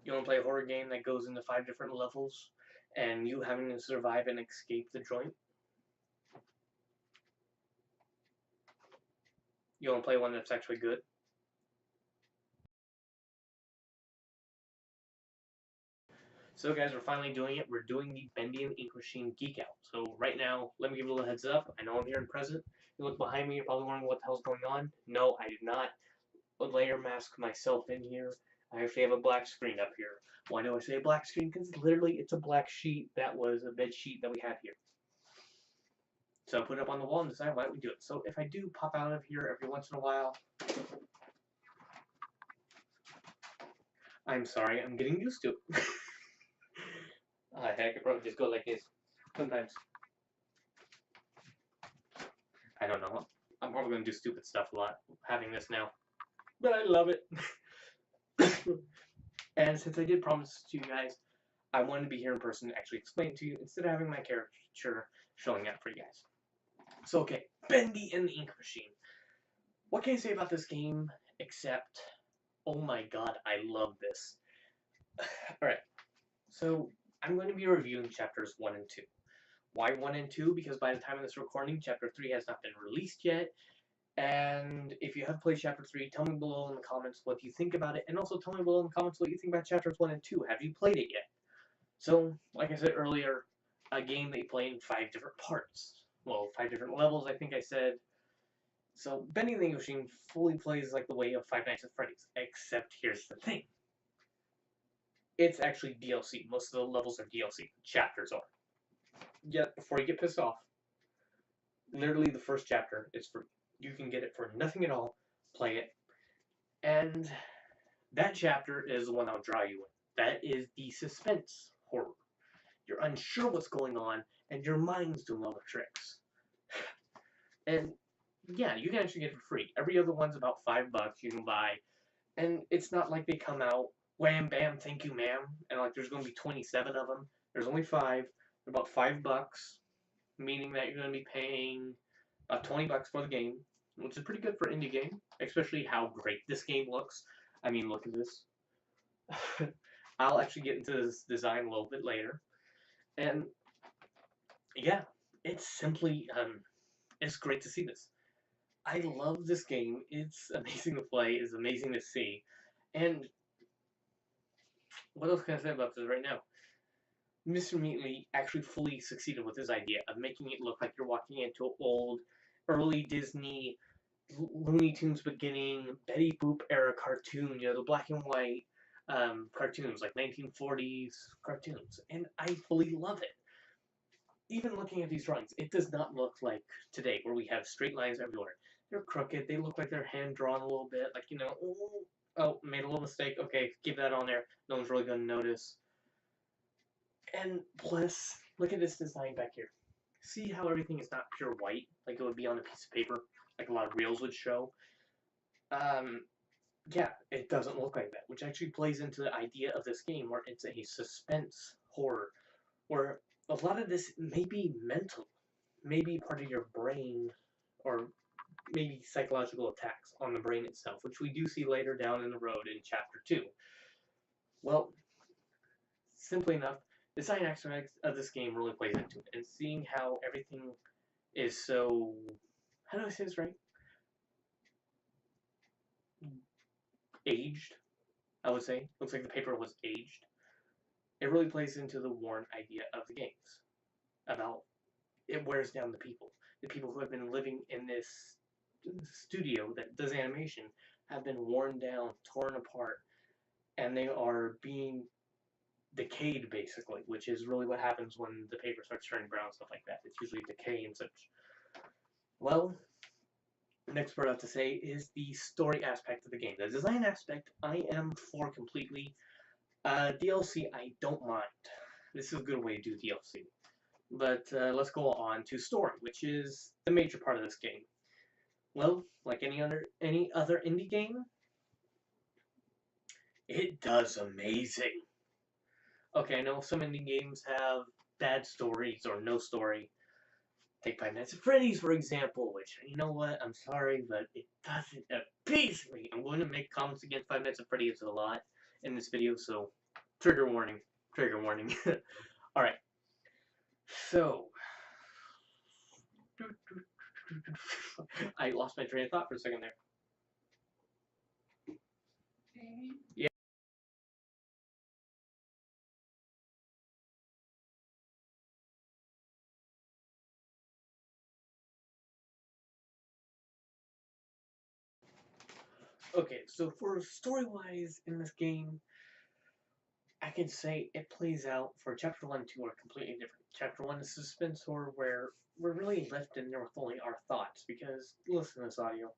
You want to play a horror game that goes into 5 different levels, and you having to survive and escape the joint? You want to play one that's actually good? So guys, we're finally doing it. We're doing the Bendy and Ink Machine Geek Out. So right now, let me give you a little heads up. I know I'm here in present. You look behind me, you're probably wondering what the hell's going on. No, I did not layer mask myself in here. I actually have a black screen up here. Why do I say a black screen? Because literally it's a black sheet that was a bed sheet that we have here. So I put it up on the wall and decided why don't we do it. So if I do pop out of here every once in a while, I'm sorry, I'm getting used to it. I could probably just go like this sometimes. I don't know. I'm probably going to do stupid stuff a lot having this now. But I love it. And since I did promise to you guys, I wanted to be here in person to actually explain it to you instead of having my caricature showing up for you guys. So, okay, Bendy and the Ink Machine. What can I say about this game except, oh my god, I love this. Alright, so I'm going to be reviewing chapters 1 and 2. Why 1 and 2? Because by the time of this recording, chapter 3 has not been released yet. And if you have played chapter 3, tell me below in the comments what you think about it. And also tell me below in the comments what you think about chapters 1 and 2. Have you played it yet? So, like I said earlier, a game that you play in 5 different parts. Well, 5 different levels, I think I said. So, Bendy the Ink Machine fully plays like the way of Five Nights at Freddy's. Except here's the thing. It's actually DLC. Most of the levels are DLC. Chapters are. Yet, before you get pissed off, literally the first chapter is free. You can get it for nothing at all. Play it. And that chapter is the one that'll draw you in. That is the suspense horror. You're unsure what's going on, and your mind's doing all the tricks. And yeah, you can actually get it for free. Every other one's about $5 you can buy, and it's not like they come out wham bam thank you ma'am, and like there's going to be 27 of them. There's only 5. They're about $5, meaning that you're going to be paying about $20 for the game, which is pretty good for an indie game, especially how great this game looks. I mean, look at this. I'll actually get into this design a little bit later. And yeah, it's simply, it's great to see this. I love this game. It's amazing to play. It's amazing to see. And what else can I say about this right now? Mr. Meatley actually fully succeeded with his idea of making it look like you're walking into an old, early Disney, Looney Tunes beginning, Betty Boop era cartoon, you know, the black and white cartoons, like 1940s cartoons. And I fully love it. Even looking at these drawings, it does not look like today, where we have straight lines everywhere. They're crooked. They look like they're hand drawn a little bit. Like, you know, oh, made a little mistake. Okay, keep that on there. No one's really going to notice. And plus, look at this design back here. See how everything is not pure white, like it would be on a piece of paper, like a lot of reels would show? Um, yeah, it doesn't look like that, which actually plays into the idea of this game, where it's a suspense horror, where a lot of this may be mental, maybe part of your brain, or maybe psychological attacks on the brain itself, which we do see later down in the road in chapter 2. Well, simply enough, the design aspect of this game really plays into it, and seeing how everything is so, how do I say this right? Aged, I would say. Looks like the paper was aged. It really plays into the worn idea of the games. About it wears down the people. The people who have been living in this studio that does animation have been worn down, torn apart, and they are being decayed basically, which is really what happens when the paper starts turning brown, stuff like that. It's usually decay and such. Well, the next part I have to say is the story aspect of the game. The design aspect, I am for completely. DLC, I don't mind. This is a good way to do DLC. But let's go on to story, which is the major part of this game. Well, like any other indie game, it does amazing. Okay, I know some indie games have bad stories or no story. Take Five Nights at Freddy's, for example, which, you know what, I'm sorry, but it doesn't appease me. I'm going to make comments against Five Nights at Freddy's a lot in this video, so Trigger warning. Trigger warning. Alright. So. I lost my train of thought for a second there. Yeah. Okay, so for story-wise in this game, I can say it plays out for Chapter 1 and 2 are completely different. Chapter 1 is suspense horror where we're really left in there with only our thoughts, because, listen to this audio.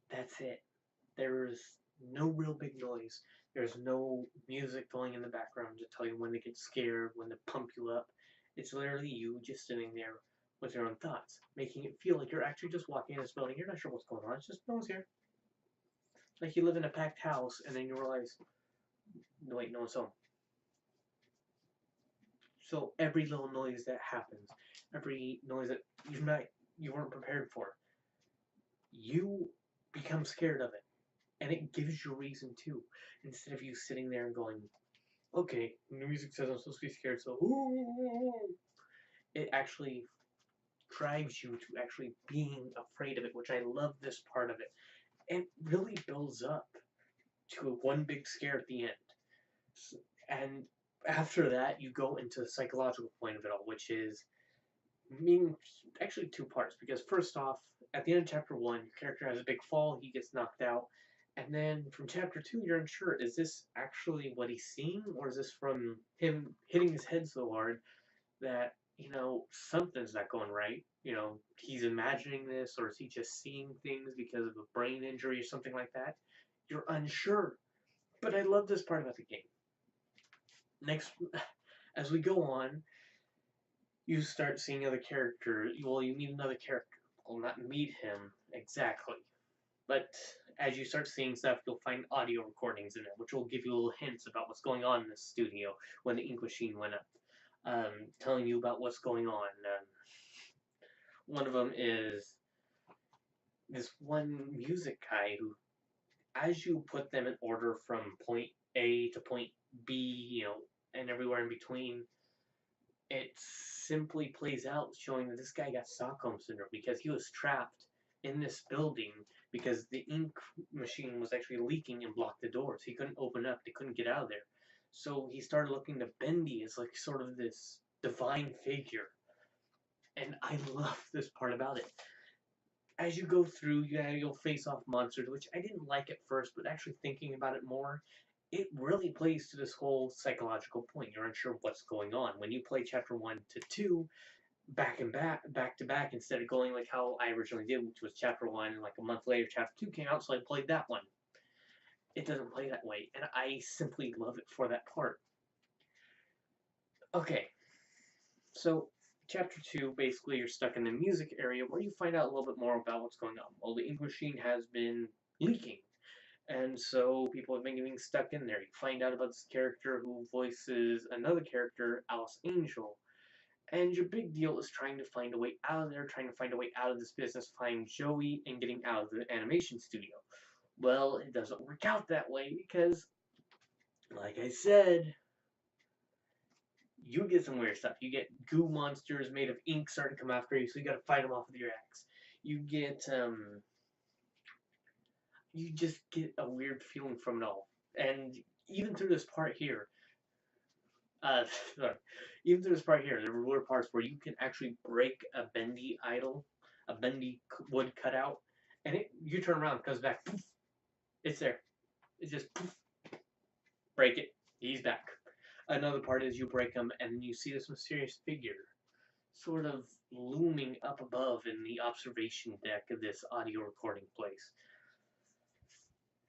That's it. There's no real big noise. There's no music going in the background to tell you when to get scared, when to pump you up. It's literally you just sitting there with your own thoughts, making it feel like you're actually just walking in this building. You're not sure what's going on. It's just no one's here. Like you live in a packed house and then you realize, no, wait, no one's home. So every little noise that happens, every noise that you weren't prepared for, you become scared of it. And it gives you reason to, instead of you sitting there and going, okay, the music says I'm supposed to be scared, so it actually drives you to actually being afraid of it, which I love this part of it. And really builds up to one big scare at the end. And after that, you go into the psychological point of it all, which is actually two parts. Because first off, at the end of chapter 1, your character has a big fall, he gets knocked out. And then from chapter 2, you're unsure, is this actually what he's seeing? Or is this from him hitting his head so hard that, something's not going right? He's imagining this, or is he just seeing things because of a brain injury or something like that? You're unsure. But I love this part about the game. Next, as we go on, you start seeing other characters. Well, you meet another character. Well, not meet him exactly, but as you start seeing stuff, you'll find audio recordings in it, which will give you little hints about what's going on in this studio when the ink machine went up, telling you about what's going on. One of them is this one music guy who, as you put them in order from point A to point B, and everywhere in between, it simply plays out showing that this guy got Stockholm Syndrome because he was trapped in this building because the ink machine was actually leaking and blocked the doors. He couldn't open up, they couldn't get out of there. So he started looking to Bendy as like sort of this divine figure. And I love this part about it. As you go through, you'll face off monsters, which I didn't like at first, but actually thinking about it more, it really plays to this whole psychological point. You're unsure what's going on. When you play chapter 1 to 2, back to back, instead of going like how I originally did, which was chapter 1, and like a month later, chapter 2 came out, so I played that one. It doesn't play that way, and I simply love it for that part. Okay, so chapter 2, basically you're stuck in the music area where you find out a little bit more about what's going on. Well, the ink machine has been leaking, and so people have been getting stuck in there. You find out about this character who voices another character, Alice Angel, and your big deal is trying to find a way out of there, trying to find a way out of this business, find Joey, and getting out of the animation studio. Well, it doesn't work out that way because, like I said, you get some weird stuff. You get goo monsters made of ink starting to come after you, so you gotta fight them off with your axe. You just get a weird feeling from it all. And even through this part here, uh, sorry, even through this part here, there were parts where you can actually break a bendy idol, a bendy wood cutout, and you turn around, it comes back, poof, it's there. It's just poof, break it, he's back. Another part is you break them, and you see this mysterious figure sort of looming up above in the observation deck of this audio recording place.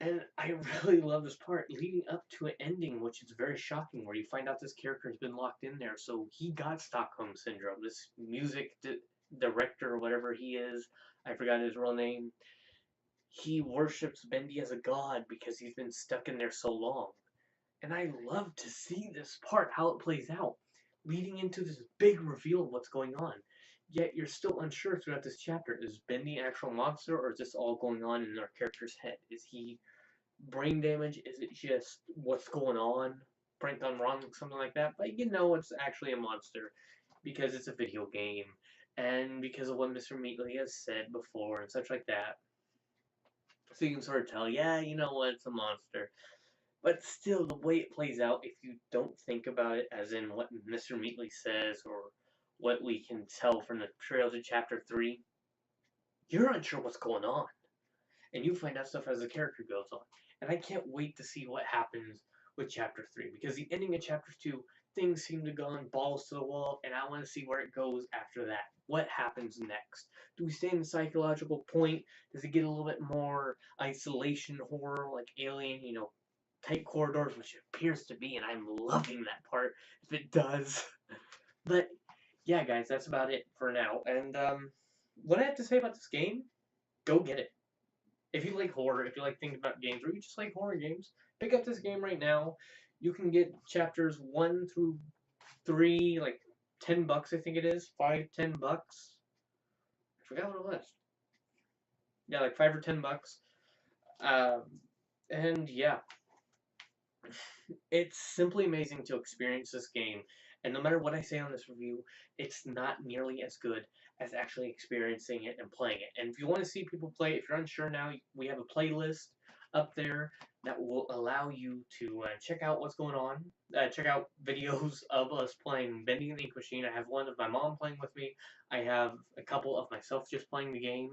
And I really love this part leading up to an ending, which is very shocking, where you find out this character has been locked in there. So he got Stockholm Syndrome. This music director or whatever he is, I forgot his real name, he worships Bendy as a god because he's been stuck in there so long. And I love to see this part, how it plays out, leading into this big reveal of what's going on. yet you're still unsure throughout this chapter. Is Bendy an actual monster, or is this all going on in our character's head? Is he brain damage? Is it just what's going on? Brain gone wrong, something like that? But you know it's actually a monster because it's a video game and because of what Mr. Meatley has said before and such like that. So you can sort of tell, yeah, you know what, it's a monster. But still, the way it plays out, if you don't think about it as in what Mr. Meatley says or what we can tell from the trails of Chapter 3, you're unsure what's going on. And you find out stuff as the character goes on. And I can't wait to see what happens with Chapter 3, because the ending of Chapter 2, things seem to go on balls to the wall, and I want to see where it goes after that. What happens next? Do we stay in the psychological point? Does it get a little bit more isolation horror, like Alien, tight corridors, which it appears to be, and I'm loving that part, if it does. But, yeah, guys, that's about it for now. And, what I have to say about this game, go get it. If you like horror, if you like thinking about games, or you just like horror games, pick up this game right now. You can get chapters 1 through 3, like $10, I think it is. 5, $10. I forgot what it was. Yeah, like 5 or $10. Um, and yeah, it's simply amazing to experience this game. And no matter what I say on this review, it's not nearly as good as actually experiencing it and playing it. And if you want to see people play, if you're unsure now, we have a playlist up there that will allow you to check out what's going on. Check out videos of us playing Bendy and the Ink Machine. I have one of my mom playing with me. I have a couple of myself just playing the game.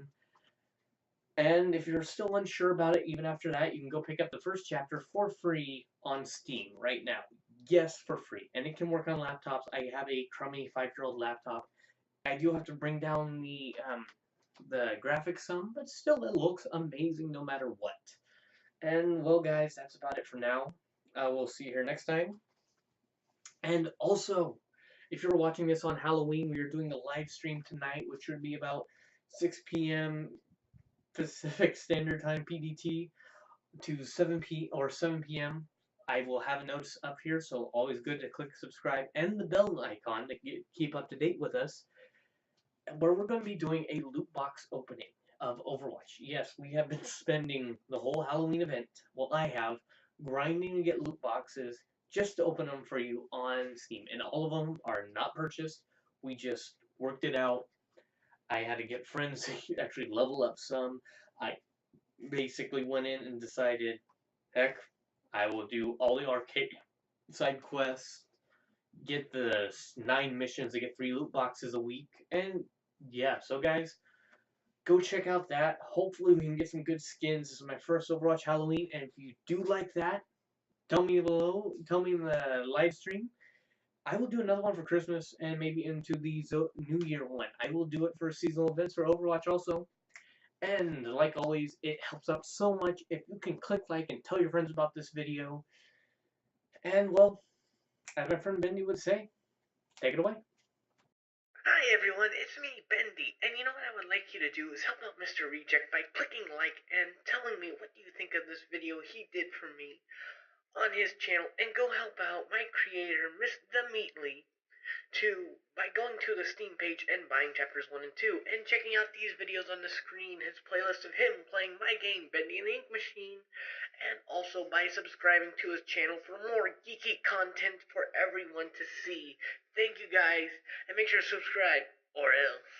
And if you're still unsure about it, even after that, you can go pick up the first chapter for free on Steam right now. Yes, for free. And it can work on laptops. I have a crummy 5-year-old laptop. I do have to bring down the graphics some, but still it looks amazing no matter what. And well guys, that's about it for now. We'll see you here next time. And also, if you're watching this on Halloween, we are doing a live stream tonight, which should be about 6 p.m. Pacific Standard Time (PDT) to 7 p.m. I will have a notice up here, so always good to click subscribe and the bell icon to keep up to date with us. Where we're going to be doing a loot box opening of Overwatch. Yes, we have been spending the whole Halloween event, well I have, grinding to get loot boxes just to open them for you on Steam. And all of them are not purchased. We just worked it out. I had to get friends to actually level up some. I basically went in and decided, heck, I will do all the arcade side quests, get the 9 missions to get 3 loot boxes a week, and yeah, so guys, go check out that. Hopefully we can get some good skins. This is my first Overwatch Halloween, and if you do like that, tell me below, tell me in the live stream. I will do another one for Christmas and maybe into the New Year one. I will do it for seasonal events for Overwatch also. And like always, it helps out so much if you can click like and tell your friends about this video. And well, as my friend Bendy would say, take it away. Hi everyone, it's me, Bendy, and you know what I would like you to do is help out Mr. Reject by clicking like and telling me what you think of this video he did for me on his channel, and go help out my creator, Mr. Meatley, by going to the Steam page and buying chapters 1 and 2, and checking out these videos on the screen, his playlist of him playing my game, Bendy and the Ink Machine, and also by subscribing to his channel for more geeky content for everyone to see. Thank you guys, and make sure to subscribe, or else.